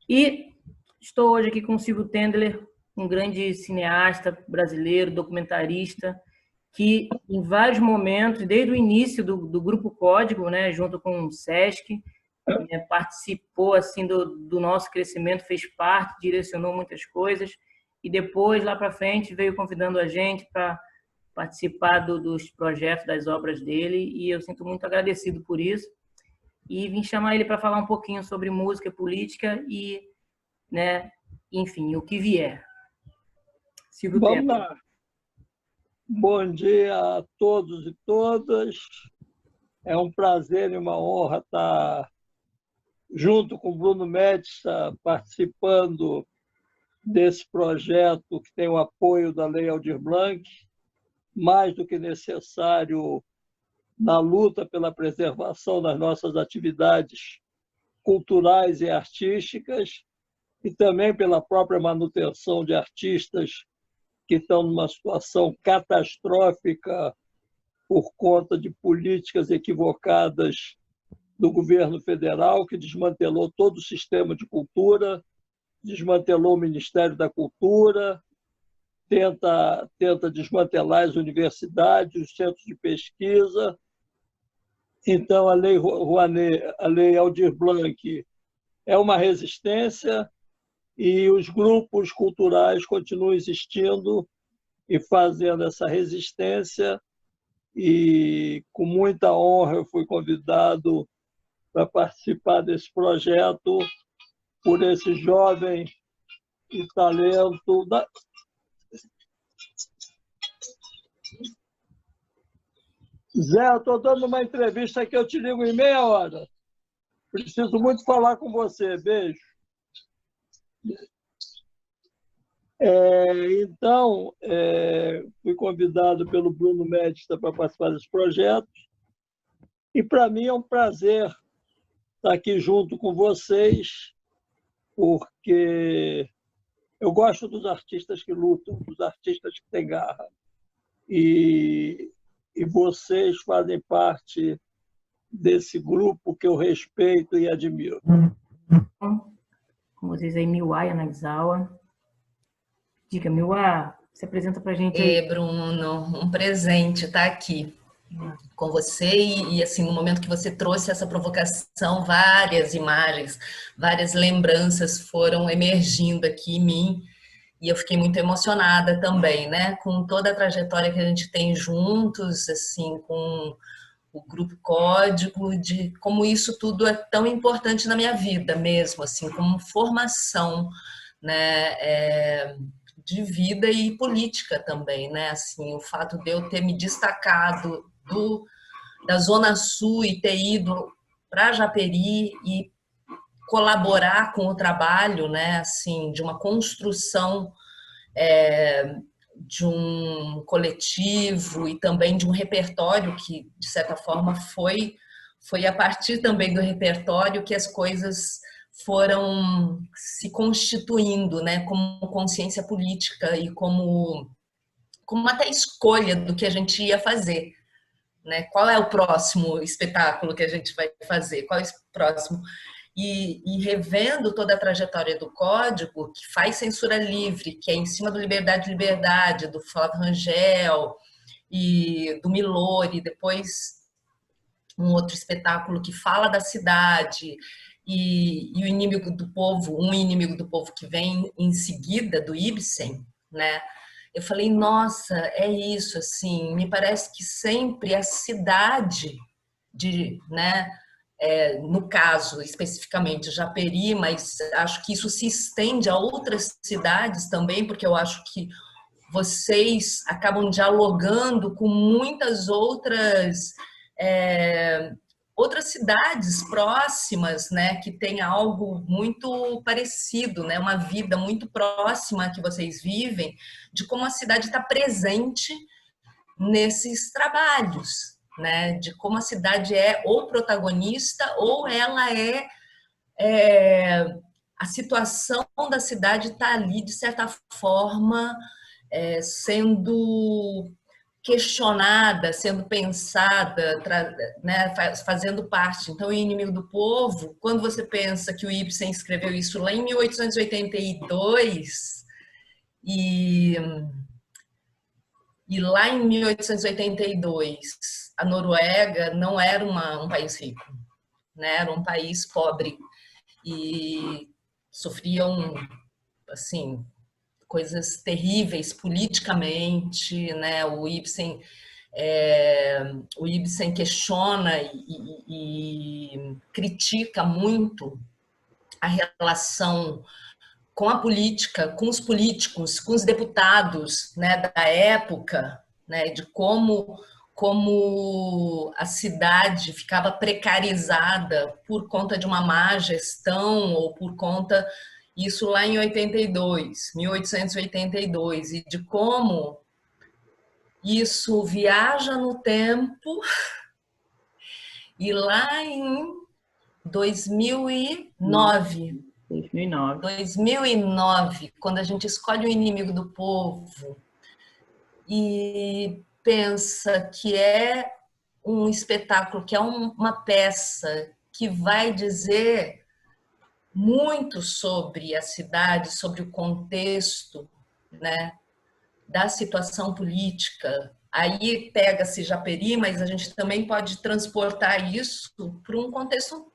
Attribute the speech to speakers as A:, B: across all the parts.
A: E estou hoje aqui com o Silvio Tendler, um grande cineasta brasileiro, documentarista, que em vários momentos, desde o início do Grupo Código, né, junto com o Sesc, participou assim do nosso crescimento, fez parte, direcionou muitas coisas, e depois, lá para frente, veio convidando a gente para participar dos projetos, das obras dele, e eu sinto muito agradecido por isso. E vim chamar ele para falar um pouquinho sobre música, política e, né, enfim, o que vier. Silvio
B: Vamos
A: Tempo.
B: lá. Bom dia a todos e todas. É um prazer e uma honra estar junto com o Bruno Médici, participando desse projeto que tem o apoio da Lei Aldir Blanc, mais do que necessário na luta pela preservação das nossas atividades culturais e artísticas e também pela própria manutenção de artistas que estão numa situação catastrófica por conta de políticas equivocadas do governo federal, que desmantelou todo o sistema de cultura, desmantelou o Ministério da Cultura, tenta desmantelar as universidades, os centros de pesquisa. Então, a Lei Rouanet, a Lei Aldir Blanc é uma resistência e os grupos culturais continuam existindo e fazendo essa resistência. E, com muita honra, eu fui convidado para participar desse projeto por esse jovem e talento. Zé, eu estou dando uma entrevista que eu te ligo em meia hora. Preciso muito falar com você. Beijo. Então, fui convidado pelo Bruno Médici para participar desse projeto. E, para mim, é um prazer estar aqui junto com vocês, porque eu gosto dos artistas que lutam, dos artistas que têm garra. E vocês fazem parte desse grupo que eu respeito e admiro.
A: Como vocês aí, Miwa Yanagisawa. Diga, Miwa, se apresenta para a gente aí.
C: Bruno, um presente estar aqui com você e assim, no momento que você trouxe essa provocação, várias imagens, várias lembranças foram emergindo aqui em mim e eu fiquei muito emocionada também, né, com toda a trajetória que a gente tem juntos, assim, com o Grupo Código, de como isso tudo é tão importante na minha vida mesmo, assim, como formação, né, de vida e política também, né, assim, o fato de eu ter me destacado da Zona Sul e ter ido para Japeri e colaborar com o trabalho, né, assim, de uma construção de um coletivo e também de um repertório que, de certa forma, foi a partir também do repertório que as coisas foram se constituindo, né, como consciência política e como até escolha do que a gente ia fazer. Né? Qual é o próximo espetáculo que a gente vai fazer? Qual é o próximo? E revendo toda a trajetória do Código, que faz censura livre, que é em cima do Liberdade, do Flávio Rangel e do Milori, depois um outro espetáculo que fala da cidade e o Inimigo do Povo, um Inimigo do Povo que vem em seguida do Ibsen, né? Eu falei, nossa, é isso, assim, me parece que sempre a cidade, né, no caso, especificamente, Japeri, mas acho que isso se estende a outras cidades também, porque eu acho que vocês acabam dialogando com muitas outras cidades próximas, né, que tem algo muito parecido, né, uma vida muito próxima que vocês vivem, de como a cidade está presente nesses trabalhos, né, de como a cidade é ou protagonista ou ela a situação da cidade está ali, de certa forma, sendo questionada, sendo pensada, né, fazendo parte. Então, O Inimigo do Povo, quando você pensa que o Ibsen escreveu isso lá em 1882, e lá em 1882, a Noruega não era um país rico, né? Era um país pobre e sofriam, assim, coisas terríveis politicamente, né? O Ibsen questiona e critica muito a relação com a política, com os políticos, com os deputados, né, da época, né, de como a cidade ficava precarizada por conta de uma má gestão ou por conta, isso lá em 1882, e de como isso viaja no tempo e lá em 2009, quando a gente escolhe O Inimigo do Povo e pensa que é um espetáculo, que é uma peça que vai dizer muito sobre a cidade, sobre o contexto, né, da situação política. Aí pega-se Japeri, mas a gente também pode transportar isso para um contexto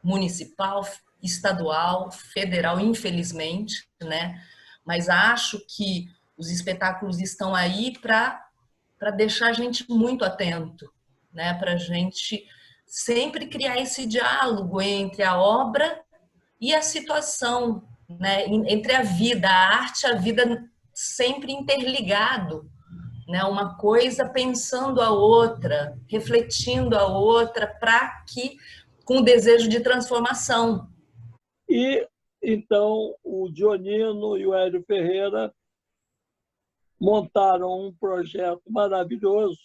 C: municipal, estadual, federal, infelizmente, né? Mas acho que os espetáculos estão aí para deixar a gente muito atento, né? Para a gente sempre criar esse diálogo entre a obra e a situação, né? Entre a vida, a arte e a vida sempre interligado, né? Uma coisa pensando a outra, refletindo a outra, para que com o desejo de transformação.
B: E, então, o Dionino e o Hélio Ferreira montaram um projeto maravilhoso,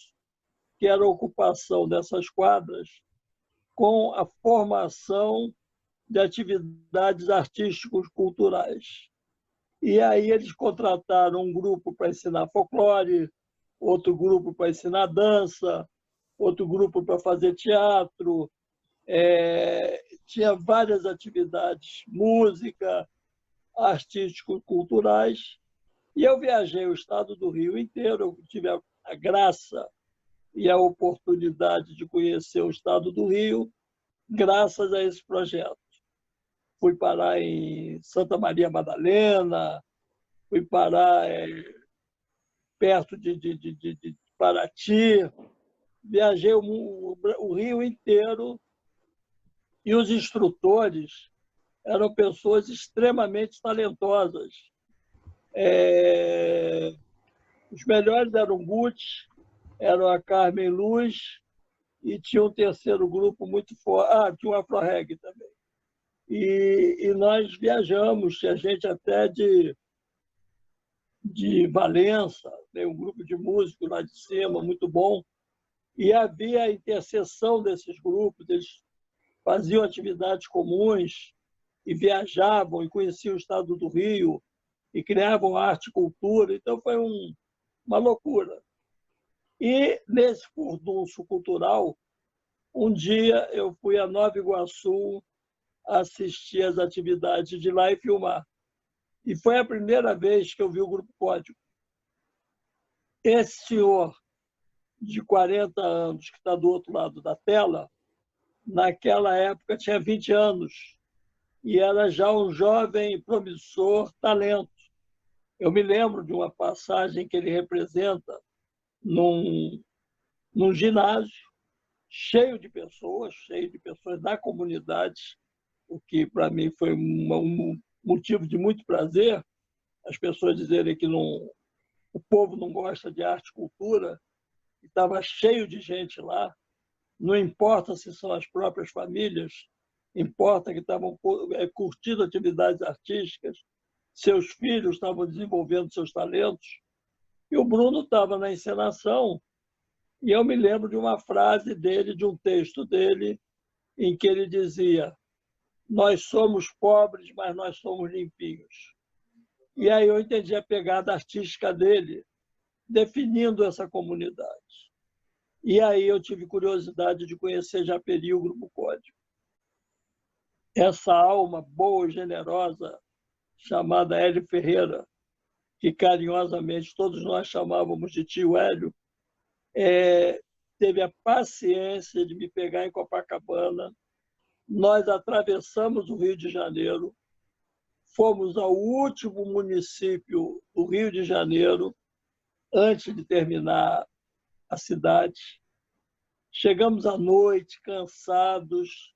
B: que era a ocupação dessas quadras com a formação de atividades artísticos culturais. E aí eles contrataram um grupo para ensinar folclore, outro grupo para ensinar dança, outro grupo para fazer teatro, tinha várias atividades, música, artístico-culturais, e eu viajei o estado do Rio inteiro, eu tive a graça e a oportunidade de conhecer o estado do Rio graças a esse projeto. Fui parar em Santa Maria Madalena, fui parar perto de Paraty, viajei o Rio inteiro, e os instrutores eram pessoas extremamente talentosas. Os melhores eram o Gucci, eram a Carmen Luz, e tinha um terceiro grupo muito forte. Tinha o Afro Reggae também. E nós viajamos, tinha gente até de Valença, tem um grupo de músicos lá de cima, muito bom. E havia a interseção desses grupos, eles faziam atividades comuns e viajavam e conheciam o estado do Rio e criavam arte e cultura. Então, foi uma loucura. E, nesse furdunço cultural, um dia eu fui a Nova Iguaçu assistir às atividades de lá e filmar. E foi a primeira vez que eu vi o Grupo Código. Esse senhor de 40 anos, que está do outro lado da tela, naquela época tinha 20 anos e era já um jovem promissor talento. Eu me lembro de uma passagem que ele representa num ginásio cheio de pessoas da comunidade, o que para mim foi um motivo de muito prazer, as pessoas dizerem que o povo não gosta de arte e cultura, e estava cheio de gente lá, não importa se são as próprias famílias, importa que estavam curtindo atividades artísticas, seus filhos estavam desenvolvendo seus talentos, e o Bruno estava na encenação, e eu me lembro de uma frase dele, de um texto dele, em que ele dizia: nós somos pobres, mas nós somos limpinhos. E aí eu entendi a pegada artística dele, definindo essa comunidade. E aí eu tive curiosidade de conhecer Japeri, o Grupo Código. Essa alma boa e generosa, chamada Hélio Ferreira, que carinhosamente todos nós chamávamos de tio Hélio, teve a paciência de me pegar em Copacabana. Nós atravessamos o Rio de Janeiro, fomos ao último município do Rio de Janeiro, antes de terminar a cidade. Chegamos à noite, cansados,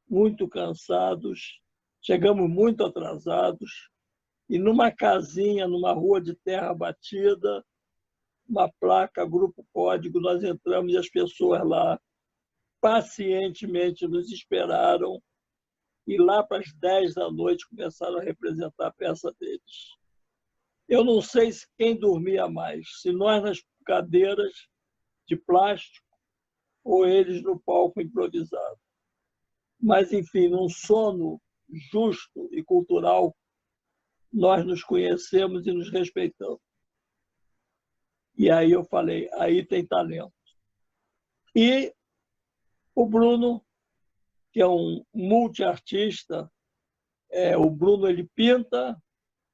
B: muito cansados, chegamos muito atrasados, e numa casinha, numa rua de terra batida, uma placa, Grupo Código, nós entramos e as pessoas lá pacientemente nos esperaram, e lá para as 10 da noite começaram a representar a peça deles. Eu não sei se quem dormia mais, se nós nas cadeiras de plástico ou eles no palco improvisado. Mas, enfim, num sono justo e cultural, nós nos conhecemos e nos respeitamos. E aí eu falei, aí tem talento. E o Bruno, que é um multiartista, o Bruno ele pinta,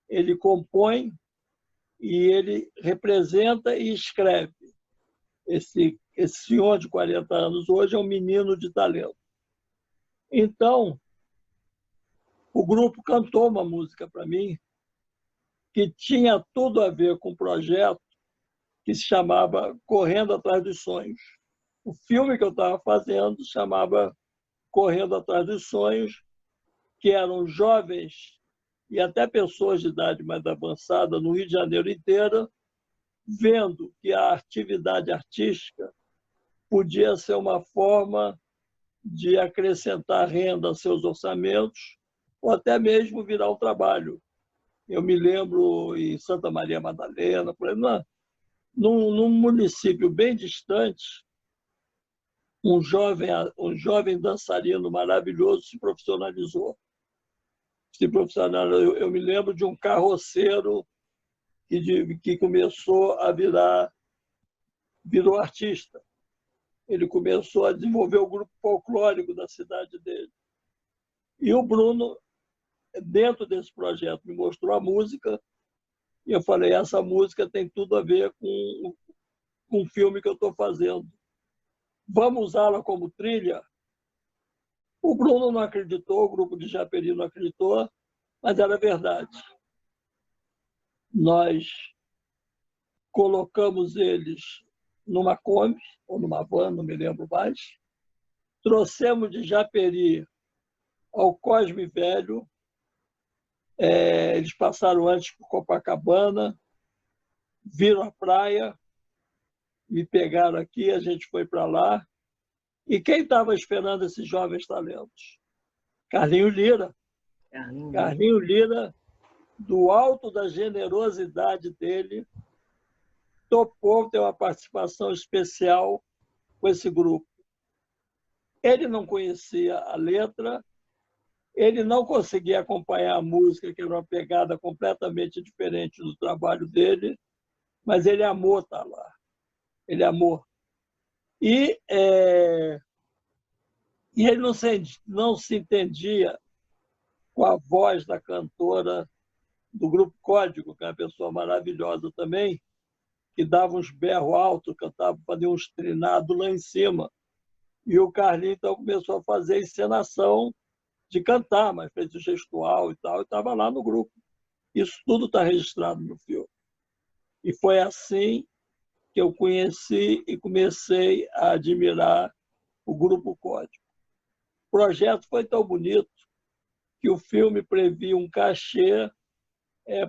B: ele compõe e ele representa e escreve. Esse senhor de 40 anos hoje é um menino de talento. Então, o grupo cantou uma música para mim que tinha tudo a ver com um projeto que se chamava Correndo Atrás dos Sonhos. O filme que eu estava fazendo se chamava Correndo Atrás dos Sonhos, que eram jovens e até pessoas de idade mais avançada no Rio de Janeiro inteira, vendo que a atividade artística podia ser uma forma de acrescentar renda a seus orçamentos ou até mesmo virar um trabalho. Eu me lembro em Santa Maria Madalena, por exemplo, num município bem distante, um jovem dançarino maravilhoso se profissionalizou. Eu me lembro de um carroceiro que começou a virou artista. Ele começou a desenvolver o grupo folclórico da cidade dele. E o Bruno, dentro desse projeto, me mostrou a música, e eu falei, essa música tem tudo a ver com o filme que eu estou fazendo. Vamos usá-la como trilha? O Bruno não acreditou, o grupo de Japeri não acreditou, mas era verdade. Nós colocamos eles numa Kombi, ou numa van, não me lembro mais, trouxemos de Japeri ao Cosme Velho, eles passaram antes por Copacabana, viram a praia, me pegaram aqui, a gente foi para lá. E quem estava esperando esses jovens talentos? Carlinho Lira. Carlinho Lira, do alto da generosidade dele, topou ter uma participação especial com esse grupo. Ele não conhecia a letra, ele não conseguia acompanhar a música, que era uma pegada completamente diferente do trabalho dele, mas ele amou estar lá. Ele amou. E ele não se entendia com a voz da cantora do Grupo Código, que é uma pessoa maravilhosa também, que dava uns berros altos, cantava, fazia uns trinados lá em cima. E o Carlinho, então, começou a fazer encenação de cantar, mas fez o gestual e tal, e estava lá no grupo. Isso tudo está registrado no filme. E foi assim que eu conheci e comecei a admirar o Grupo Código. O projeto foi tão bonito que o filme previa um cachê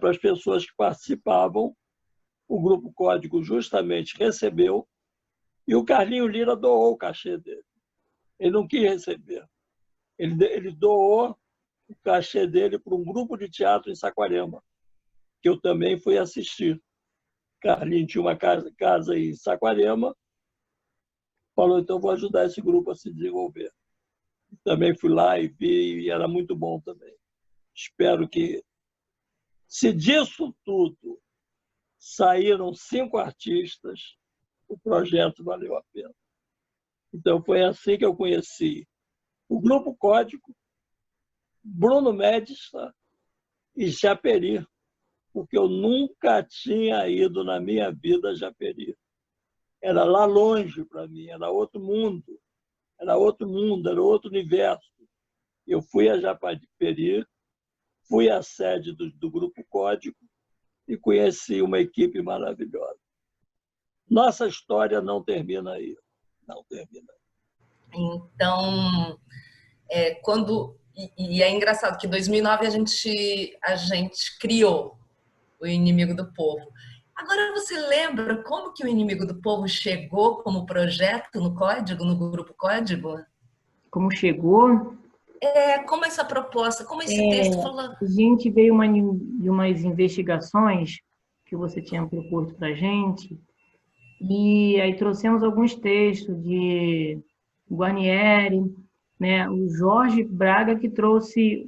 B: para as pessoas que participavam. O Grupo Código justamente recebeu e o Carlinho Lira doou o cachê dele. Ele não quis receber. Ele doou o cachê dele para um grupo de teatro em Saquarema, que eu também fui assistir. Carlinho tinha uma casa em Saquarema, falou, então vou ajudar esse grupo a se desenvolver. Também fui lá e vi, e era muito bom também. Espero que, se disso tudo saíram 5 artistas, o projeto valeu a pena. Então, foi assim que eu conheci o Grupo Código, Bruno Médici e Japeri, porque eu nunca tinha ido na minha vida a Japeri. Era lá longe para mim, era outro mundo, era outro universo. Eu fui a Japeri, fui à sede do Grupo Código e conheci uma equipe maravilhosa. Nossa história não termina aí. Não termina aí.
C: Então, e é engraçado que em 2009 a gente criou o Inimigo do Povo. Agora, você lembra como que o Inimigo do Povo chegou como projeto no Código, no Grupo Código?
A: Como chegou?
C: Como essa proposta, como esse texto falou?
A: A gente veio de umas investigações que você tinha proposto para a gente, e aí trouxemos alguns textos de Guarnieri, né? O Jorge Braga, que trouxe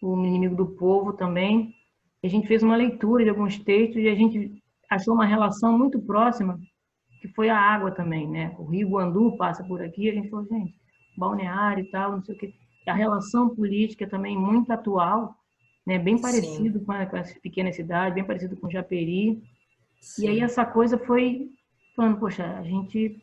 A: o Inimigo do Povo também. A gente fez uma leitura de alguns textos e a gente achou uma relação muito próxima, que foi a água também, né? O Rio Guandu passa por aqui, a gente falou, gente, balneário e tal, não sei o quê. A relação política também muito atual, né? Bem parecido com essa pequena cidade, bem parecido com Japeri. Sim. E aí essa coisa foi falando, poxa, a gente,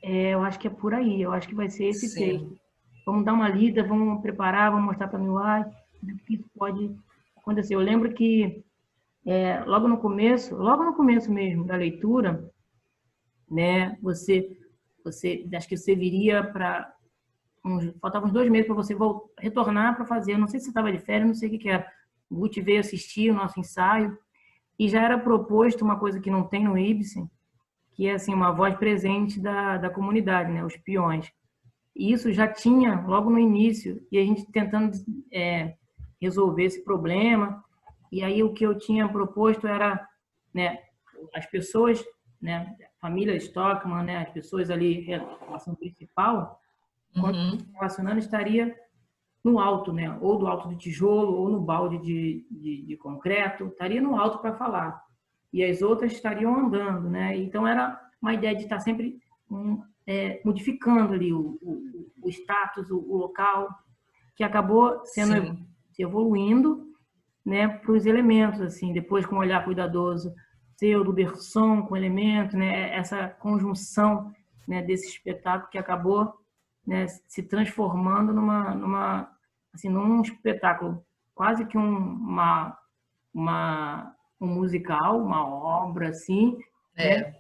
A: eu acho que é por aí, eu acho que vai ser esse texto. Vamos dar uma lida, vamos preparar, vamos mostrar para mim o que isso pode acontecer. Eu lembro que logo no começo mesmo da leitura, né, você acho que você viria para faltavam uns 2 meses para você retornar para fazer. Eu não sei se você estava de férias, não sei o que era. O Guti veio assistir o nosso ensaio e já era proposto uma coisa que não tem no Ibsen, que é assim, uma voz presente da comunidade, né, os peões. E isso já tinha logo no início, e a gente tentando resolver esse problema. E aí o que eu tinha proposto era, né, as pessoas, né, família Stockmann, né, as pessoas ali, a ação principal, quando relacionando, estaria no alto, né, ou do alto de tijolo, ou no balde de concreto, estaria no alto para falar. E as outras estariam andando, né? Então era uma ideia de estar sempre modificando ali o status, o local, que acabou sendo se evoluindo, né, para os elementos, assim, depois com um olhar cuidadoso seu, do Bergson com elementos, né, essa conjunção, né, desse espetáculo que acabou, né, se transformando num espetáculo quase que um musical, uma obra assim, né?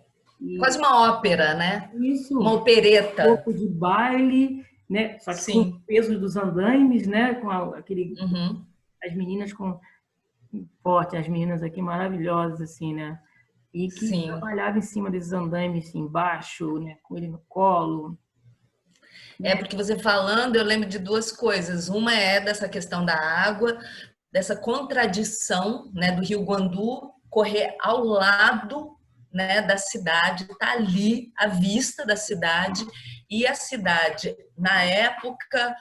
C: Quase uma ópera, né?
A: Isso,
C: uma opereta,
A: um pouco de baile, né? Só que com o peso dos andaimes, né? Com aquele as meninas com forte, as meninas aqui maravilhosas assim, né? E que trabalhava em cima desses andaimes assim, embaixo, né? Com ele no colo.
C: Porque você falando, eu lembro de 2 coisas. Uma é dessa questão da água, dessa contradição, né, do Rio Guandu correr ao lado, né, da cidade, tá ali à vista da cidade, e a cidade na época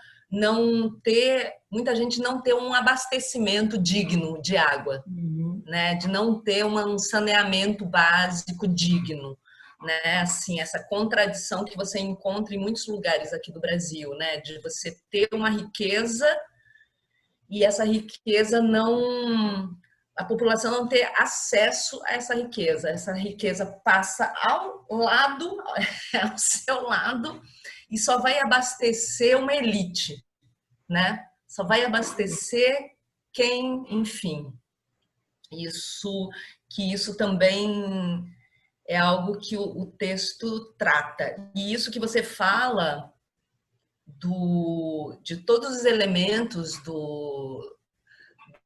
C: muita gente não ter um abastecimento digno de água, né, de não ter um saneamento básico digno. Né, assim, essa contradição que você encontra em muitos lugares aqui do Brasil, né, de você ter uma riqueza e essa riqueza a população não ter acesso a essa riqueza passa ao seu lado e só vai abastecer uma elite, né, só vai abastecer quem, enfim, isso também é algo que o texto trata. E isso que você fala de todos os elementos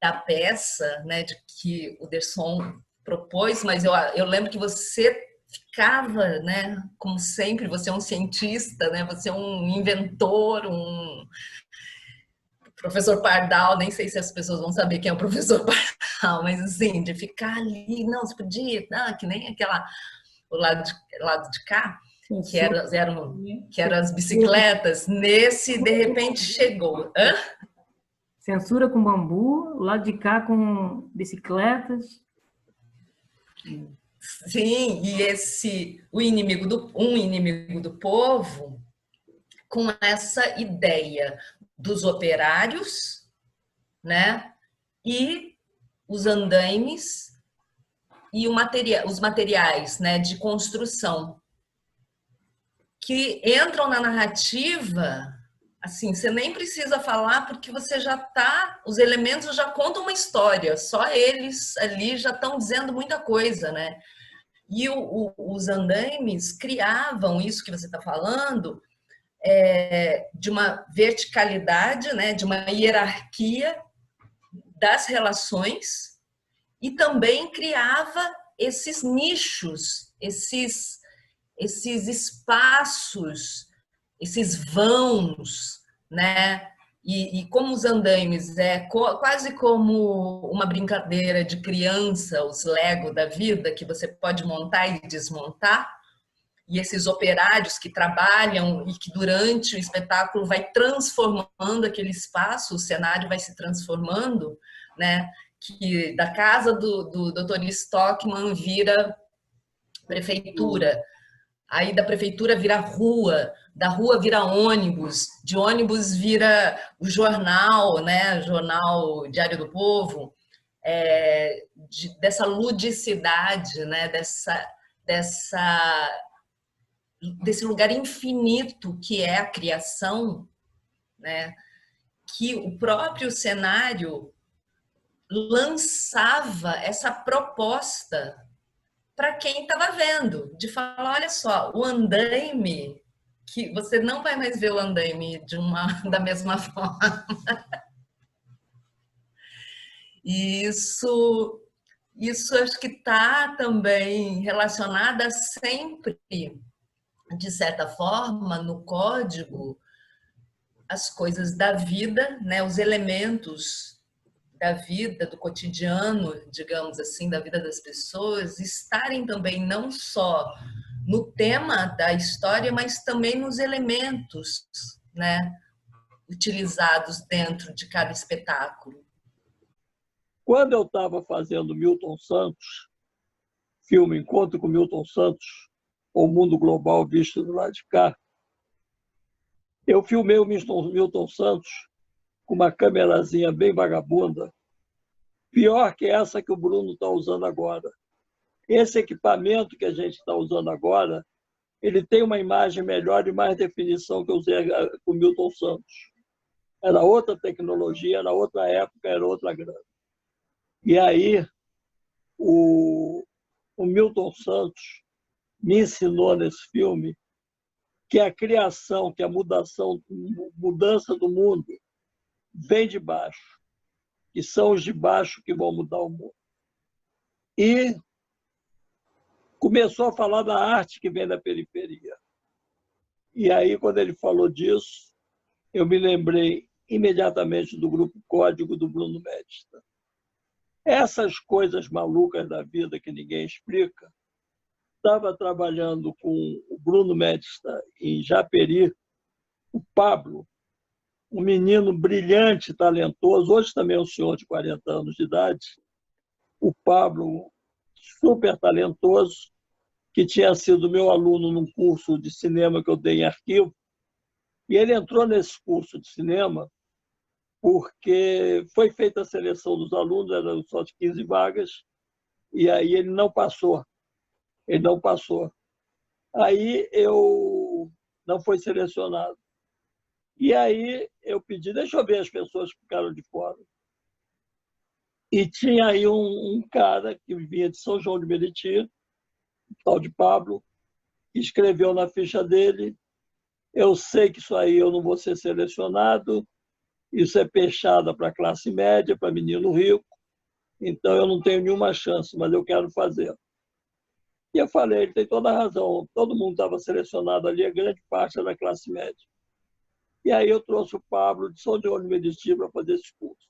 C: da peça, né, de que o Derson propôs, mas eu lembro que você ficava, né, como sempre, você é um cientista, né, você é um inventor, professor Pardal, nem sei se as pessoas vão saber quem é o professor Pardal, mas assim, de ficar ali, não, você podia, que nem o lado de cá, que eram as bicicletas, nesse, de repente, chegou.
A: Censura com bambu, o lado de cá com bicicletas.
C: Sim, e um inimigo do povo, com essa ideia dos operários, né? E os andaimes e os materiais, né, de construção, que entram na narrativa, assim, você nem precisa falar porque você já tá, os elementos já contam uma história, só eles ali já estão dizendo muita coisa, né? E os andaimes criavam isso que você está falando, de uma verticalidade, né, de uma hierarquia das relações, e também criava esses nichos, esses espaços, esses vãos, né? E como os andaimes quase como uma brincadeira de criança, os Lego da vida, que você pode montar e desmontar, e esses operários que trabalham e que durante o espetáculo vai transformando aquele espaço, o cenário vai se transformando, né? Que da casa do Dr. Stockman vira prefeitura, aí da prefeitura vira rua, da rua vira ônibus, de ônibus vira o jornal, né? Jornal Diário do Povo, dessa ludicidade, né? Desse lugar infinito que é a criação, né? Que o próprio cenário lançava essa proposta para quem estava vendo, de falar, olha só, o andaime, que você não vai mais ver o andaime da mesma forma. E isso acho que está também relacionada sempre, de certa forma, no código, as coisas da vida, né, os elementos da vida, do cotidiano, digamos assim, da vida das pessoas, estarem também não só no tema da história, mas também nos elementos, né, utilizados dentro de cada espetáculo.
B: Quando eu estava fazendo Milton Santos, filme Encontro com Milton Santos, O Mundo Global Visto do Lado de Cá, eu filmei o Milton Santos com uma câmerazinha bem vagabunda, pior que essa que o Bruno está usando agora. Esse equipamento que a gente está usando agora, ele tem uma imagem melhor e mais definição que eu usei com o Milton Santos. Era outra tecnologia, era outra época, era outra grana. E aí, o Milton Santos me ensinou nesse filme que a criação, que a mudança do mundo vem de baixo, que são os de baixo que vão mudar o mundo. E começou a falar da arte que vem da periferia. E aí, quando ele falou disso, eu me lembrei imediatamente do Grupo Código do Bruno Médici. Essas coisas malucas da vida que ninguém explica. Estava trabalhando com o Bruno Médici em Japeri, o Pablo, um menino brilhante, talentoso, hoje também é um senhor de 40 anos de idade, o Pablo, super talentoso, que tinha sido meu aluno num curso de cinema que eu dei em arquivo, e ele entrou nesse curso de cinema porque foi feita a seleção dos alunos, eram só de 15 vagas, e aí ele não passou. Ele não passou. Aí eu não fui selecionado. E aí eu pedi, deixa eu ver as pessoas que ficaram de fora. E tinha aí um cara que vinha de São João de Meriti, o tal de Pablo, que escreveu na ficha dele: eu sei que isso aí eu não vou ser selecionado, isso é peixada para classe média, para menino rico, então eu não tenho nenhuma chance, mas eu quero fazer. E eu falei, ele tem toda a razão, todo mundo estava selecionado ali, a grande parte era da classe média. E aí eu trouxe o Pablo de São João de Meriti para fazer esse curso.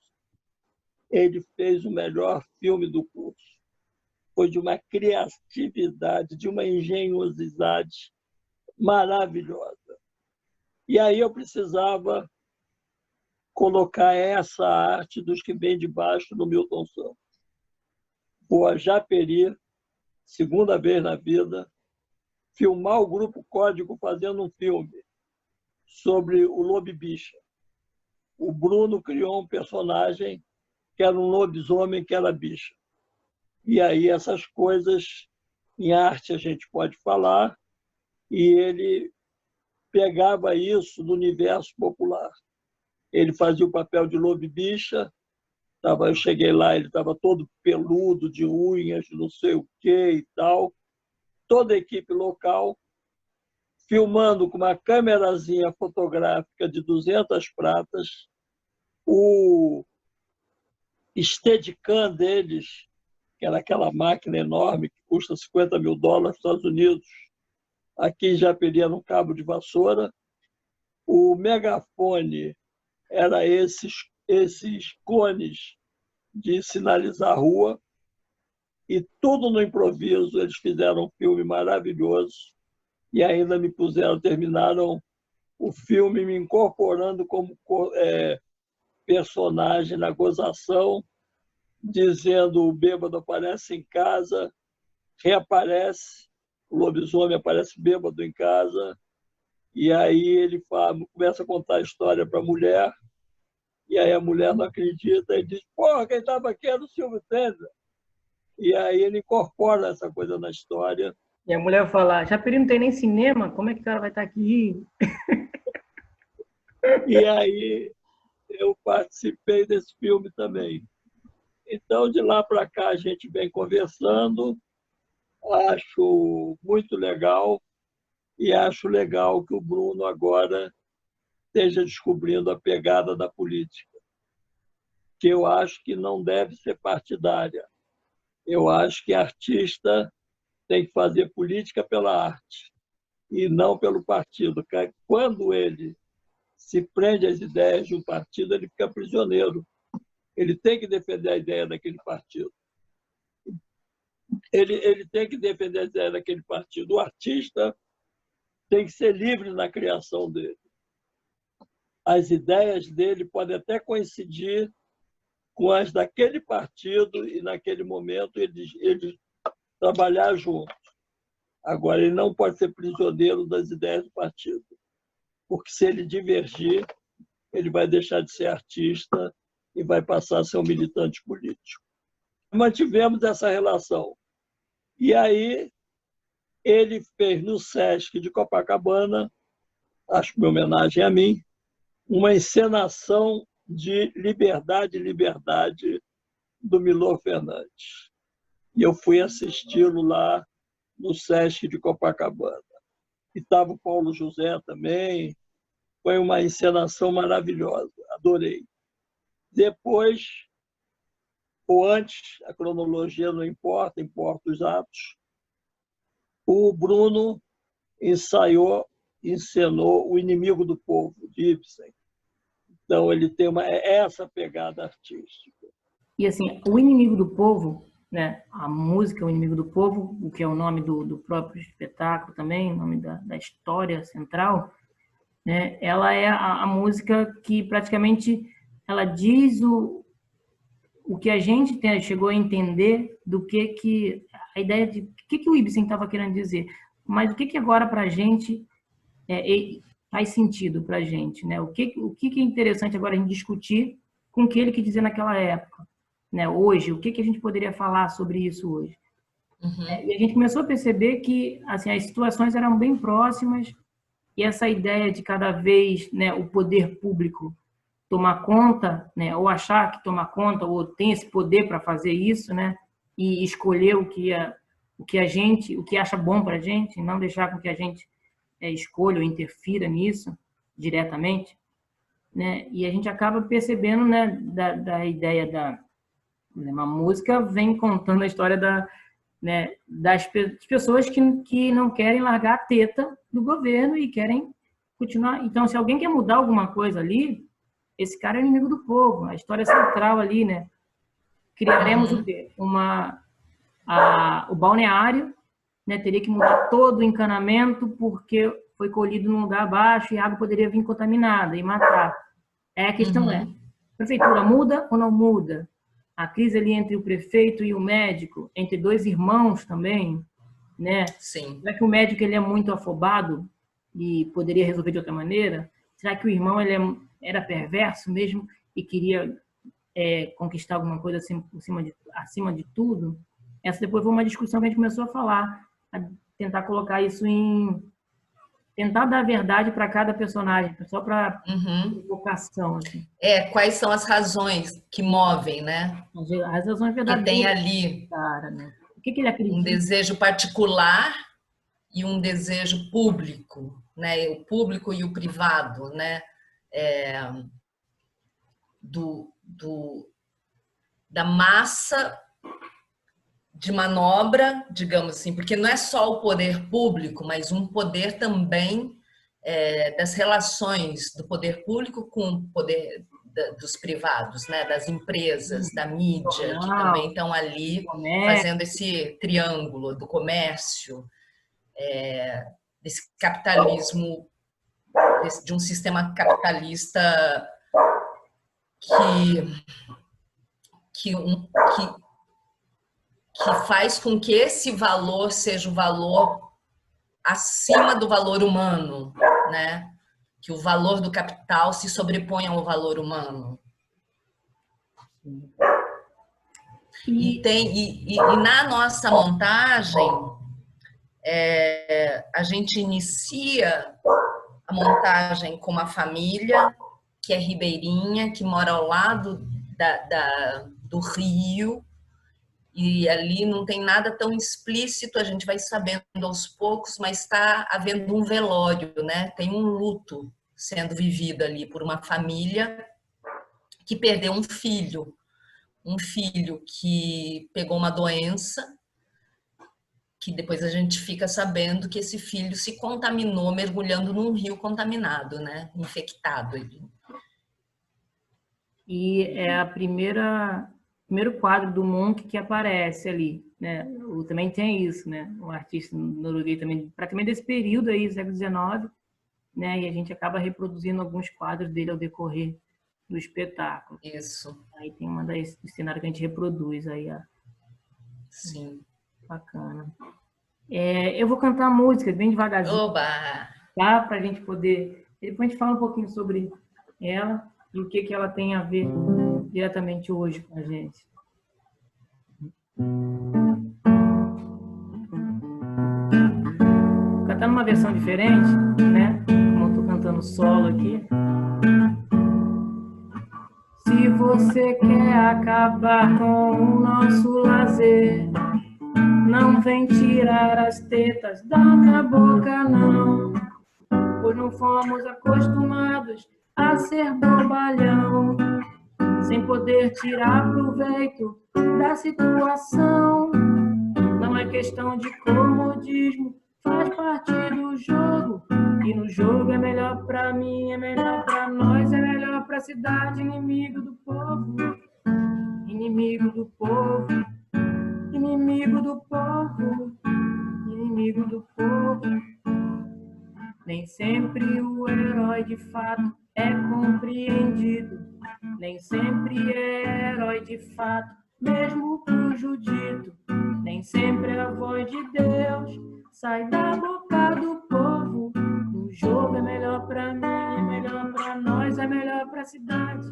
B: Ele fez o melhor filme do curso. Foi de uma criatividade, de uma engenhosidade maravilhosa. E aí eu precisava colocar essa arte dos que vêm de baixo no Milton Santos. Vou a Japeri segunda vez na vida, filmar o Grupo Código fazendo um filme sobre o Lobo Bicha. O Bruno criou um personagem que era um lobisomem, que era bicha. E aí essas coisas, em arte a gente pode falar, e ele pegava isso do universo popular. Ele fazia o papel de Lobo Bicha, eu cheguei lá, ele estava todo peludo, de unhas, não sei o quê e tal. Toda a equipe local, filmando com uma câmerazinha fotográfica de 200 pratas, o Steadicam deles, que era aquela máquina enorme que custa $50 mil nos Estados Unidos, aqui em Japeri era um cabo de vassoura. O megafone era esses cones de sinalizar a rua, e tudo no improviso. Eles fizeram um filme maravilhoso e ainda terminaram o filme me incorporando como personagem na gozação, dizendo: o bêbado aparece em casa, reaparece, o lobisomem aparece bêbado em casa, e aí ele começa a contar a história para a mulher, e aí a mulher não acredita e diz: porra, quem estava aqui era o Silvio Tenda. E aí ele incorpora essa coisa na história.
A: E a mulher fala: Japeri não tem nem cinema, como é que o cara vai estar aqui?
B: E aí eu participei desse filme também. Então, de lá para cá, a gente vem conversando, acho muito legal, e acho legal que o Bruno agora esteja descobrindo a pegada da política, que eu acho que não deve ser partidária. Eu acho que artista tem que fazer política pela arte e não pelo partido. Quando ele se prende às ideias de um partido, ele fica prisioneiro. Ele tem que defender a ideia daquele partido. Ele tem que defender a ideia daquele partido. O artista tem que ser livre na criação dele. As ideias dele podem até coincidir com as daquele partido e, naquele momento, eles trabalhar junto. Agora, ele não pode ser prisioneiro das ideias do partido, porque se ele divergir, ele vai deixar de ser artista e vai passar a ser um militante político. Mantivemos essa relação. E aí, ele fez no Sesc de Copacabana, acho que uma homenagem a mim, uma encenação de Liberdade, Liberdade, do Milor Fernandes. E eu fui assisti-lo lá no Sesc de Copacabana. E estava o Paulo José também. Foi uma encenação maravilhosa, adorei. Depois, ou antes, a cronologia não importa, importa os atos, o Bruno encenou O Inimigo do Povo, de Ibsen. Então, ele tem essa pegada artística.
A: E assim, O Inimigo do Povo, né? A música O Inimigo do Povo, o que é o nome do próprio espetáculo também, o nome da história central, né? Ela é a música que praticamente ela diz o que a gente chegou a entender do que a ideia de o que o Ibsen estava querendo dizer, mas o que agora para a gente faz sentido para a gente, né? O que é interessante agora a gente discutir com o que ele quis dizer naquela época, né? Hoje, o que a gente poderia falar sobre isso hoje?
C: Uhum.
A: E a gente começou a perceber que assim, as situações eram bem próximas, e essa ideia de cada vez, né, o poder público tomar conta, né, ou achar que toma conta, ou tem esse poder para fazer isso, né, e escolher o que acha bom para a gente, não deixar com que a gente escolha ou interfira nisso diretamente, né, e a gente acaba percebendo, né, da ideia uma música vem contando a história das pessoas que não querem largar a teta do governo e querem continuar. Então, se alguém quer mudar alguma coisa ali, esse cara é inimigo do povo. A história central ali, né? Criaremos o quê? O balneário, né? Teria que mudar todo o encanamento porque foi colhido num lugar abaixo e a água poderia vir contaminada e matar. A questão a prefeitura muda ou não muda? a crise ali entre o prefeito e o médico, entre dois irmãos também, né?
C: Sim.
A: Será que o médico ele é muito afobado e poderia resolver de outra maneira? Será que o irmão era perverso mesmo e queria conquistar alguma coisa acima de tudo? Essa depois foi uma discussão que a gente começou a falar, a tentar colocar isso tentar dar verdade para cada personagem, só para provocação. Assim.
C: Quais são as razões que movem, né?
A: As razões verdadeiras.
C: Que tem ali
A: cara, né? O que ele acredita?
C: Um desejo particular e um desejo público, né? O público e o privado, né? Da massa de manobra, digamos assim, porque não é só o poder público, mas um poder também das relações do poder público com o poder dos privados, né? Das empresas, da mídia, que também estão ali fazendo esse triângulo do comércio, desse capitalismo, de um sistema capitalista que faz com que esse valor seja o valor acima do valor humano, né? Que o valor do capital se sobreponha ao valor humano. E na nossa montagem, a gente inicia a montagem com uma família que é ribeirinha, que mora ao lado do rio, e ali não tem nada tão explícito, a gente vai sabendo aos poucos, mas está havendo um velório, né? Tem um luto sendo vivido ali por uma família que perdeu um filho que pegou uma doença, que depois a gente fica sabendo que esse filho se contaminou mergulhando num rio contaminado, né? Infectado.
A: E é a primeiro quadro do Munch que aparece ali, né? Também tem isso, né? Um artista norueguês também, praticamente desse período aí, século XIX, né? E a gente acaba reproduzindo alguns quadros dele ao decorrer do espetáculo.
C: Isso.
A: Aí tem uma do cenário que a gente reproduz aí.
C: Sim.
A: Bacana. Eu vou cantar a música bem devagarzinho.
C: Oba!
A: Tá? Para a gente poder... Depois a gente fala um pouquinho sobre ela e o que ela tem a ver diretamente hoje com a gente. Vou cantar numa versão diferente, né? Como eu estou cantando solo aqui. Se você quer acabar com o nosso lazer, não vem tirar as tetas da minha boca, não. Pois não fomos acostumados a ser bobalhão, sem poder tirar proveito da situação. Não é questão de comodismo, faz parte do jogo. E no jogo é melhor pra mim, é melhor pra nós, é melhor pra cidade. Inimigo do povo, inimigo do povo, inimigo do povo, inimigo do povo. Nem sempre o herói de fato é compreendido, nem sempre é herói de fato, mesmo cujo dito. Nem sempre a voz de Deus sai da boca do povo. O jogo é melhor pra mim, é melhor pra nós, é melhor pra cidade.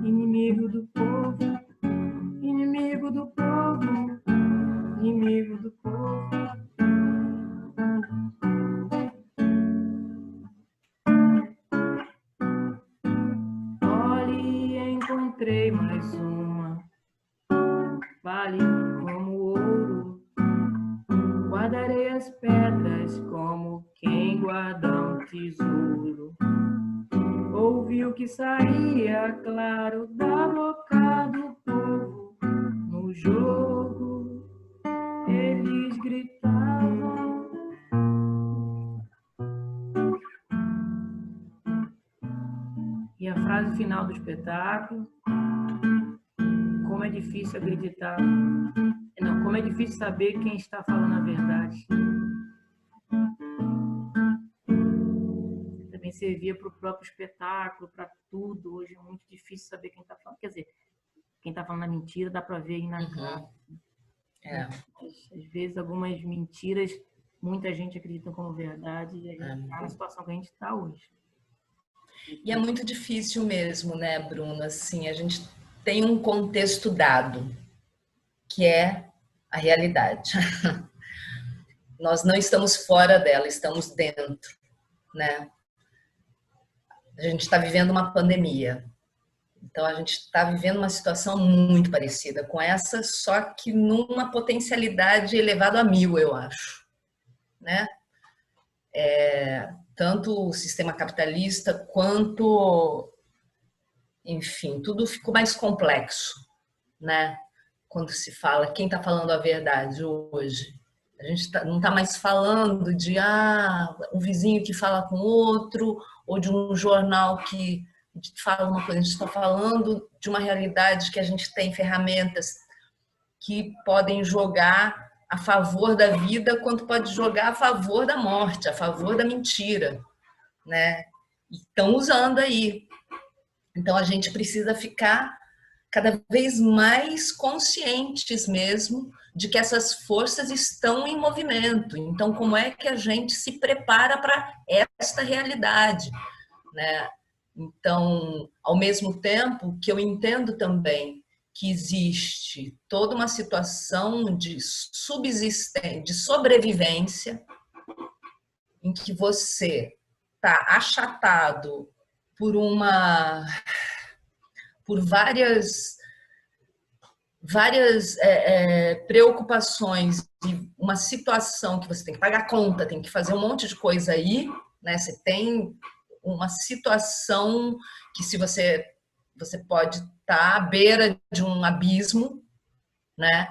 A: Inimigo do povo, inimigo do povo, inimigo do povo. Olhe, encontrei mais uma, vale como ouro. Guardarei as pedras como quem guarda um tesouro. Ouvi o que saía claro da boca do povo. No jogo eles gritavam. E a frase final do espetáculo: como é difícil acreditar. Não, como é difícil saber quem está falando a verdade. Também servia para o próprio espetáculo, para tudo. Hoje é muito difícil saber quem está falando. quer dizer, quem está falando a mentira dá para ver aí na cara. Às vezes, algumas mentiras, muita gente acredita como verdade e a gente está na situação que a gente está hoje.
C: E é muito difícil mesmo, né, Bruna? Assim, a gente tem um contexto dado, que é a realidade. Nós não estamos fora dela, estamos dentro, né? A gente está vivendo uma pandemia. Então, a gente está vivendo uma situação muito parecida com essa, só que numa potencialidade elevada a 1000, eu acho, né? Tanto o sistema capitalista quanto, enfim, tudo ficou mais complexo, né? Quando se fala, quem está falando a verdade hoje? A gente não está mais falando de um vizinho que fala com outro, ou de um jornal que fala uma coisa. A gente está falando de uma realidade que a gente tem ferramentas que podem jogar a favor da vida, quanto pode jogar a favor da morte, a favor da mentira, né? E estão usando aí. Então a gente precisa ficar cada vez mais conscientes mesmo de que essas forças estão em movimento. Então, como é que a gente se prepara para esta realidade, né? Então, ao mesmo tempo que eu entendo também que existe toda uma situação de subsistência, de sobrevivência, em que você está achatado por várias preocupações e uma situação que você tem que pagar conta, tem que fazer um monte de coisa aí, né? Você tem uma situação que se você pode estar à beira de um abismo, né?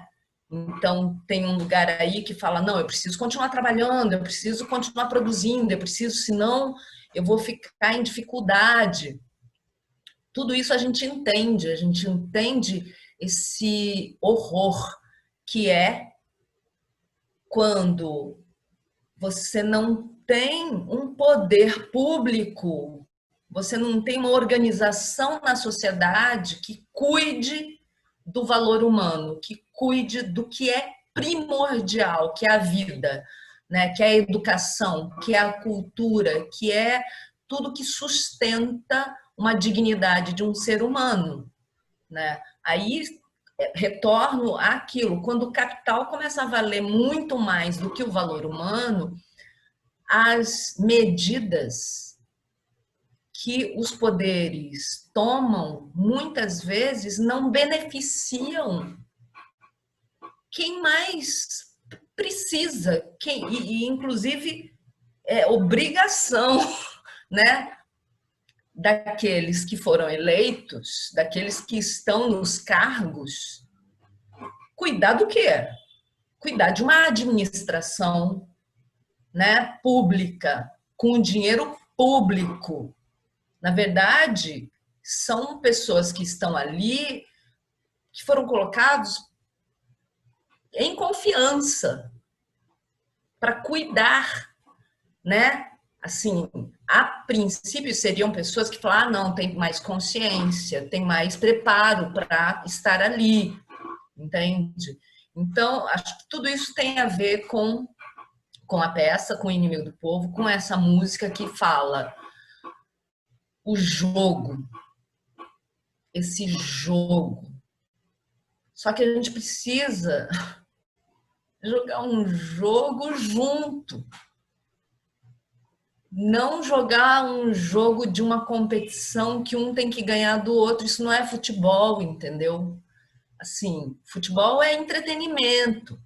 C: Então tem um lugar aí que fala, não, eu preciso continuar trabalhando, eu preciso continuar produzindo, eu preciso, senão eu vou ficar em dificuldade. Tudo isso a gente entende esse horror que é quando você não tem um poder público, você não tem uma organização na sociedade que cuide do valor humano, que cuide do que é primordial, que é a vida, né? Que é a educação, que é a cultura, que é tudo que sustenta uma dignidade de um ser humano, né? Aí retorno àquilo, quando o capital começa a valer muito mais do que o valor humano, as medidas que os poderes tomam muitas vezes não beneficiam quem mais precisa, e inclusive é obrigação, né, daqueles que foram eleitos, daqueles que estão nos cargos, cuidar do quê? Cuidar de uma administração, né, pública, com dinheiro público. Na verdade, são pessoas que estão ali, que foram colocados em confiança para cuidar, né? Assim, a princípio seriam pessoas que falam, não, tem mais consciência, tem mais preparo para estar ali, entende? Então, acho que tudo isso tem a ver com a peça, com o Inimigo do Povo, com essa música que fala o jogo, esse jogo. Só que a gente precisa jogar um jogo junto. Não jogar um jogo de uma competição que um tem que ganhar do outro. Isso não é futebol, entendeu? Assim, futebol é entretenimento.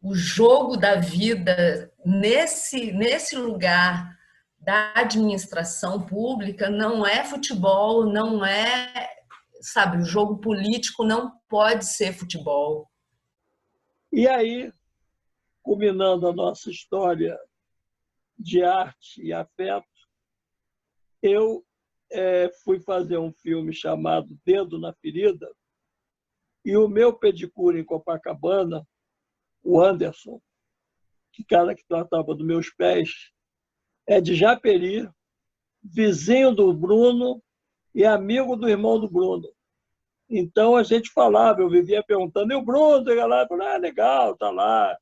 C: O jogo da vida nesse lugar da administração pública não é futebol, não é, sabe, o jogo político não pode ser futebol.
B: E aí, culminando a nossa história de arte e afeto, eu fui fazer um filme chamado Dedo na Ferida, e o meu pedicure em Copacabana, o Anderson, que cara que tratava dos meus pés, é de Japeri, vizinho do Bruno e amigo do irmão do Bruno. Então a gente falava, eu vivia perguntando, e o Bruno? Chega lá, eu falava, ah, legal, tá lá.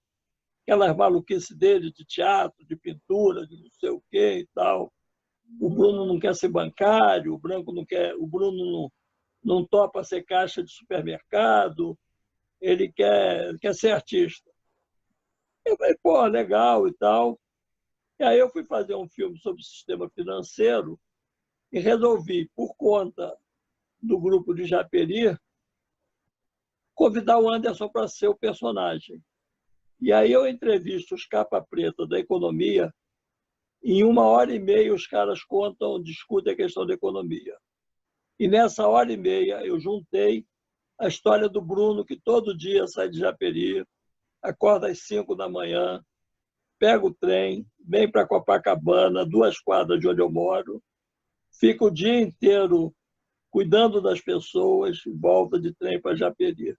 B: Aquelas maluquices dele de teatro, de pintura, de não sei o quê e tal. O Bruno não quer ser bancário, o Bruno não topa ser caixa de supermercado, ele quer ser artista. Eu falei, pô, legal e tal. E aí eu fui fazer um filme sobre o sistema financeiro e resolvi, por conta do grupo de Japeri, convidar o Anderson para ser o personagem. E aí eu entrevisto os capa preta da economia. Em 1h30 os caras discutem a questão da economia. E nessa 1h30 eu juntei a história do Bruno, que todo dia sai de Japeri, acorda às 5 da manhã, pega o trem, vem para Copacabana, 2 quadras de onde eu moro, fica o dia inteiro cuidando das pessoas, volta de trem para Japeri.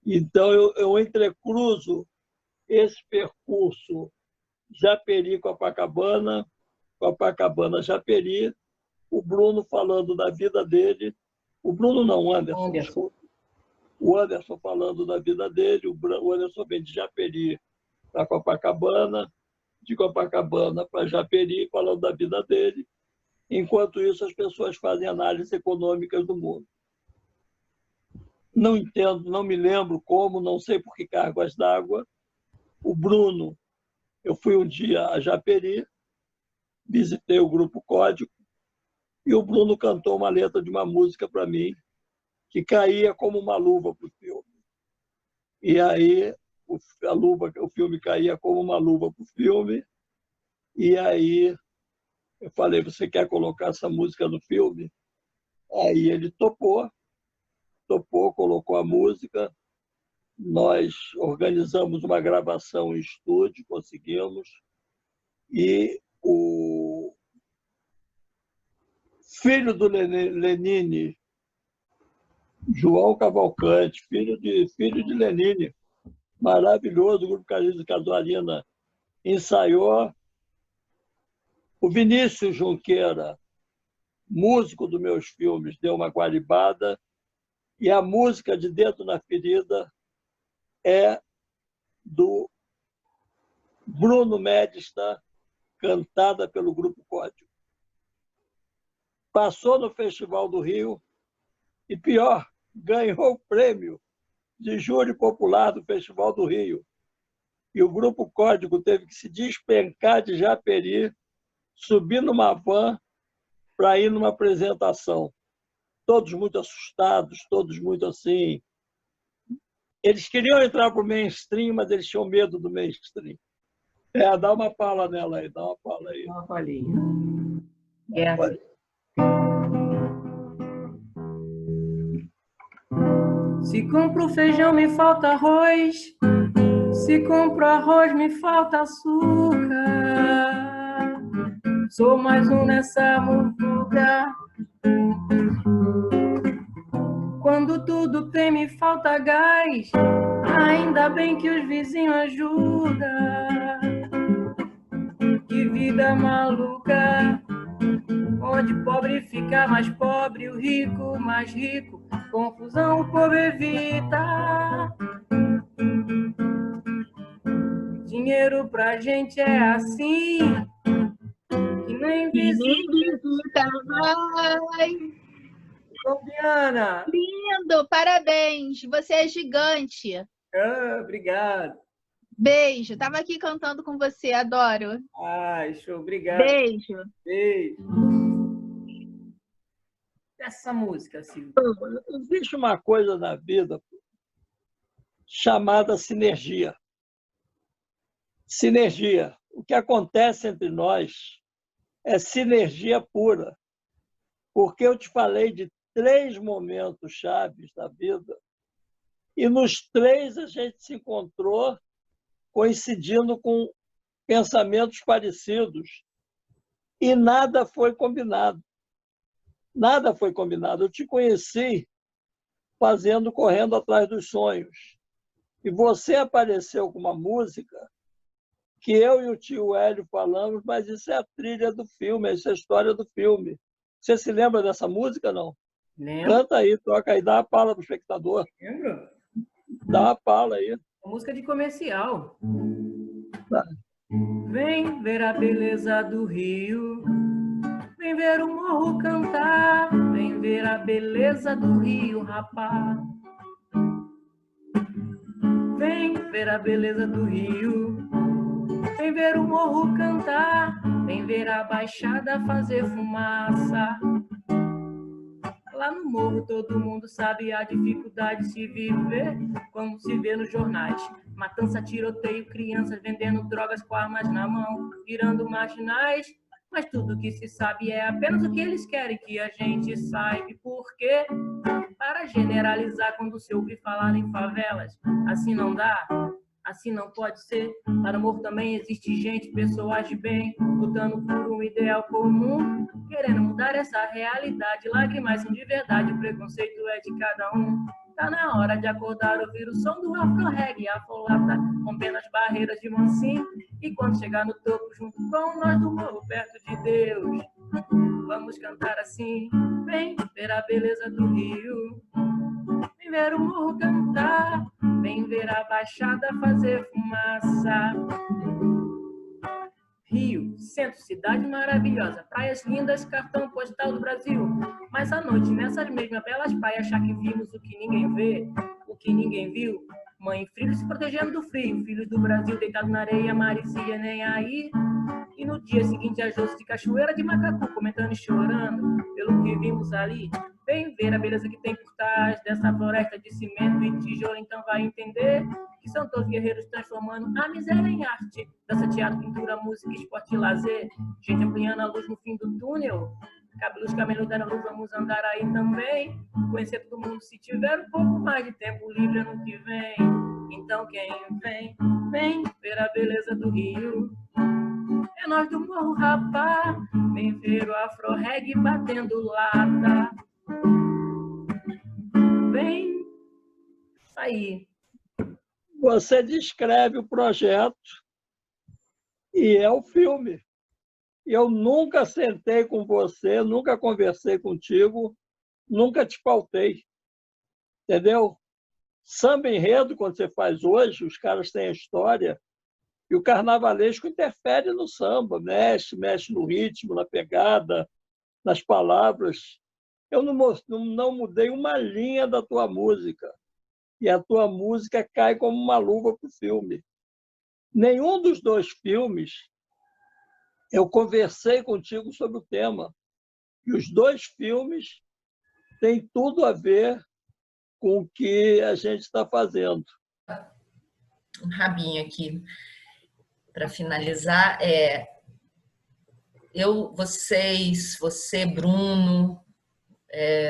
B: Então eu entrecruzo esse percurso Japeri-Copacabana, Copacabana-Japeri, o Bruno falando da vida dele, o Bruno não, o Anderson. Desculpa. O Anderson falando da vida dele, o Anderson vem de Japeri para Copacabana, de Copacabana para Japeri, falando da vida dele. Enquanto isso, as pessoas fazem análises econômicas do mundo. Não entendo, não me lembro como, não sei por que cargas d'água. O Bruno, eu fui um dia a Japeri, visitei o Grupo Código, e o Bruno cantou uma letra de uma música para mim, que caía como uma luva para o filme. E aí o filme caía como uma luva para o filme, e aí eu falei, você quer colocar essa música no filme? Aí ele topou, colocou a música, nós organizamos uma gravação em estúdio, conseguimos, e o filho do Lenine, João Cavalcante, filho de Lenine, maravilhoso, o Grupo Carlos Casuarina ensaiou. O Vinícius Junqueira, músico dos meus filmes, deu uma guaribada, e a música de Dedo na Ferida é do Bruno Medista, cantada pelo Grupo Código. Passou no Festival do Rio e, pior, ganhou o prêmio de júri popular do Festival do Rio. E o Grupo Código teve que se despencar de Japeri, subir numa van para ir numa apresentação. Todos muito assustados, todos muito assim. Eles queriam entrar para o mainstream, mas eles tinham medo do mainstream. Dá uma pala nela aí, dá uma pala aí.
A: Dá uma palhinha. É. Se compro feijão, me falta arroz. Se compro arroz, me falta açúcar. Sou mais um nessa muvuca. Quando tudo tem, me falta gás. Ainda bem que os vizinhos ajudam. Que vida maluca, onde pobre fica mais pobre, o rico mais rico, confusão o povo evita. Dinheiro pra gente é assim, que nem visita
D: vai.
A: Colombiana.
D: Lindo, parabéns, você é gigante.
A: Obrigado.
D: Beijo, tava aqui cantando com você, adoro.
A: Ai, show, obrigado.
D: Beijo.
A: Beijo. Essa música, Silvio.
B: Existe uma coisa na vida chamada sinergia. Sinergia. O que acontece entre nós é sinergia pura. Porque eu te falei de 3 momentos chaves da vida e nos 3 a gente se encontrou coincidindo com pensamentos parecidos e nada foi combinado. Nada foi combinado. Eu te conheci correndo atrás dos sonhos. E você apareceu com uma música que eu e o tio Hélio falamos, mas isso é a trilha do filme, isso é a história do filme. Você se lembra dessa música, não?
A: Lembro.
B: Canta aí, toca aí, dá uma palma pro espectador.
A: Lembro.
B: Dá uma palma aí.
A: Música de comercial.
B: Tá.
A: Vem ver a beleza do Rio, vem ver o morro cantar, vem ver a beleza do Rio, rapaz. Vem ver a beleza do Rio, vem ver o morro cantar, vem ver a baixada fazer fumaça. Lá no morro todo mundo sabe a dificuldade de se viver, como se vê nos jornais. Matança, tiroteio, crianças vendendo drogas com armas na mão, virando marginais. Mas tudo que se sabe é apenas o que eles querem que a gente saiba. Por quê? Para generalizar quando se ouve falar em favelas. Assim não dá, assim não pode ser. Lá no morro também existe gente, pessoas de bem, lutando por um ideal comum, querendo mudar essa realidade. Lágrimas são de verdade, o preconceito é de cada um. Tá na hora de acordar, ouvir o som do afro-reggae, a folata, rompendo as barreiras de mansinho. E quando chegar no topo, junto com nós do morro, perto de Deus, vamos cantar assim. Vem ver a beleza do Rio, vem ver o morro cantar, vem ver a baixada fazer fumaça. Rio, centro, cidade maravilhosa, praias lindas, cartão postal do Brasil. Mas à noite, nessas mesmas belas praias, achar que vimos o que ninguém vê, o que ninguém viu. Mãe e filho se protegendo do frio, filhos do Brasil deitados na areia, Maricia nem aí. E no dia seguinte, as doces de cachoeira de Macacu, comentando e chorando pelo que vimos ali. Vem ver a beleza que tem por trás dessa floresta de cimento e tijolo, então vai entender que são todos guerreiros transformando a miséria em arte. Dança, teatro, pintura, música, esporte e lazer. Gente ampliando a luz no fim do túnel. Cabelos caminhando da luz, vamos andar aí também. Conhecer todo mundo se tiver um pouco mais de tempo livre ano que vem. Então quem vem, vem ver a beleza do Rio. É nós do morro, rapá, vem ver o afro-reggae batendo lata. Vem aí.
B: Você descreve o projeto e é o filme. Eu nunca sentei com você, nunca conversei contigo, nunca te faltei. Entendeu? Samba enredo, quando você faz hoje, os caras têm a história, e o carnavalesco interfere no samba, mexe no ritmo, na pegada, nas palavras. Eu não mudei uma linha da tua música. E a tua música cai como uma luva para o filme. Nenhum dos dois filmes eu conversei contigo sobre o tema. E os dois filmes têm tudo a ver com o que a gente está fazendo.
C: Um rabinho aqui para finalizar você, Bruno,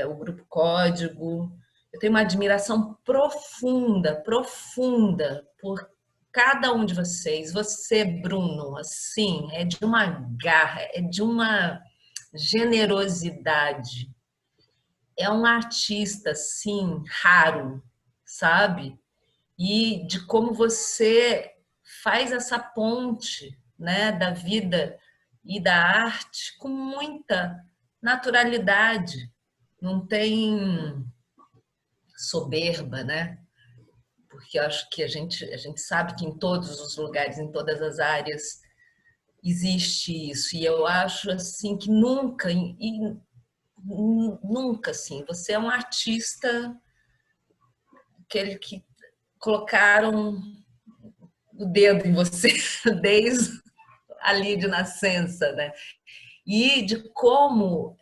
C: o Grupo Código. Eu tenho uma admiração profunda por cada um de vocês. Você, Bruno, assim, é de uma garra, é de uma generosidade. É um artista, assim, raro, sabe? E de como você faz essa ponte, né, da vida e da arte com muita naturalidade. Não tem soberba, né? Porque eu acho que a gente sabe que em todos os lugares, em todas as áreas, existe isso. E eu acho assim que nunca, assim, você é um artista, aquele que colocaram o dedo em você desde ali de nascença, né? E de como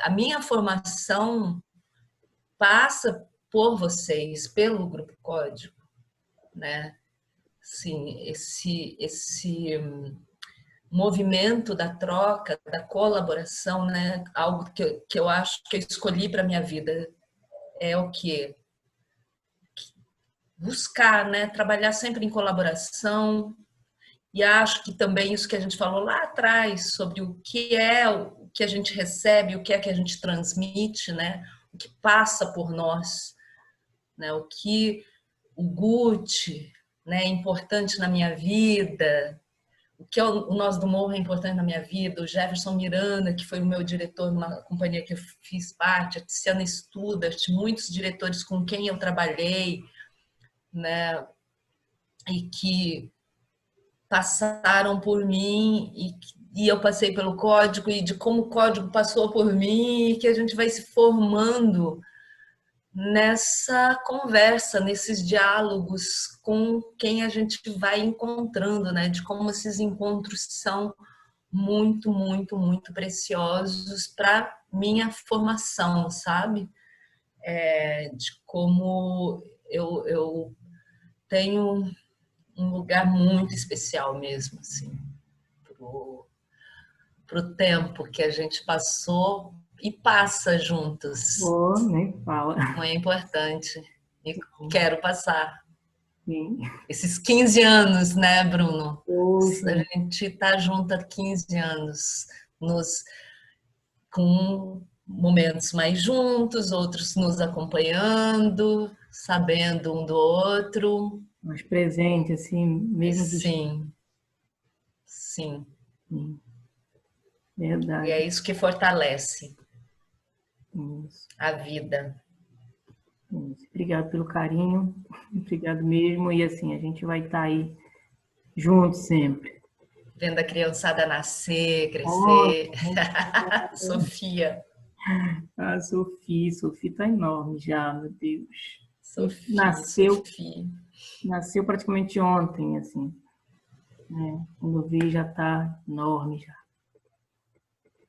C: a minha formação passa por vocês, pelo Grupo Código, né? Sim, esse movimento da troca, da colaboração, né? Algo que eu acho que eu escolhi para minha vida é o quê? Buscar, né? Trabalhar sempre em colaboração. E acho que também isso que a gente falou lá atrás sobre o que a gente recebe, o que é que a gente transmite, né? O que passa por nós, né? O que o Gucci, né, é importante na minha vida, que é o Nós do Morro é importante na minha vida, o Jefferson Miranda, que foi o meu diretor numa companhia que eu fiz parte, a Tiziana Studart, muitos diretores com quem eu trabalhei, né, e que passaram por mim e eu passei pelo código e de como o código passou por mim e que a gente vai se formando nessa conversa, nesses diálogos com quem a gente vai encontrando, né? De como esses encontros são muito, muito, muito preciosos para minha formação, sabe? De como eu tenho um lugar muito especial mesmo, assim, pro tempo que a gente passou e passa juntos.
A: Oh, nem fala.
C: Não é importante. E quero passar.
A: Sim.
C: Esses 15 anos, né, Bruno?
A: Poxa.
C: A gente tá junto há 15 anos, com momentos mais juntos, outros nos acompanhando, sabendo um do outro.
A: Mais presente, assim, mesmo
C: Sim, sim.
A: Sim.
C: E
A: Verdade.
C: é isso que fortalece
A: Isso.
C: a vida.
A: Isso. Obrigado pelo carinho, obrigado mesmo. E assim, a gente vai estar aí juntos sempre.
C: Vendo a criançada nascer, crescer.
A: Oh,
C: Sofia.
A: a Sofia está enorme já, meu Deus.
C: Sofia.
A: Nasceu praticamente ontem, assim. Né? Quando eu vi, já está enorme já.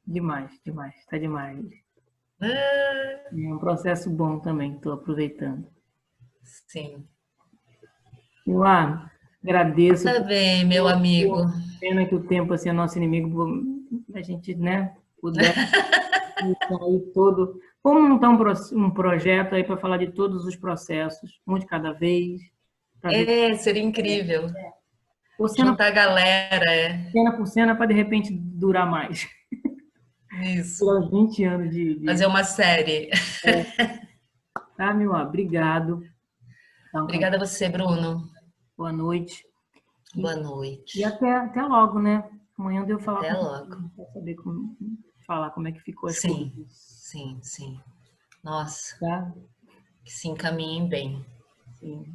A: Demais, demais, está demais. É um processo bom também, estou aproveitando.
C: Sim.
A: Milá, agradeço.
C: Tá bem, meu amigo.
A: Pena que o tempo assim, é nosso inimigo, a gente, né, puder sair todo. Vamos montar um projeto aí para falar de todos os processos, um de cada vez.
C: Seria incrível.
A: Cena,
C: juntar a galera,
A: Cena por cena para de repente durar mais.
C: Isso.
A: Durar 20 anos de...
C: Fazer uma série.
A: Tá, Milá? Obrigado.
C: Obrigada a você, Bruno.
A: Boa noite.
C: Boa noite.
A: E até logo, né? Amanhã eu falar
C: até logo.
A: Para saber como é que ficou as
C: coisas.
A: Sim.
C: Nossa.
A: Tá?
C: Que se encaminhem bem.
A: Sim.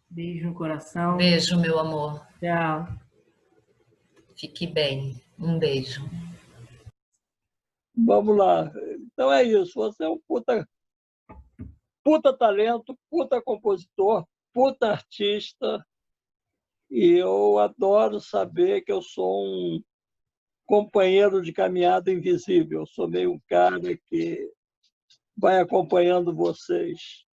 A: Beijo no coração.
C: Beijo, meu amor.
A: Tchau.
C: Fique bem. Um beijo.
B: Vamos lá. Então é isso. Você é um puta talento, puta compositor, puta artista. E eu adoro saber que eu sou um companheiro de caminhada invisível. Eu sou meio um cara que vai acompanhando vocês.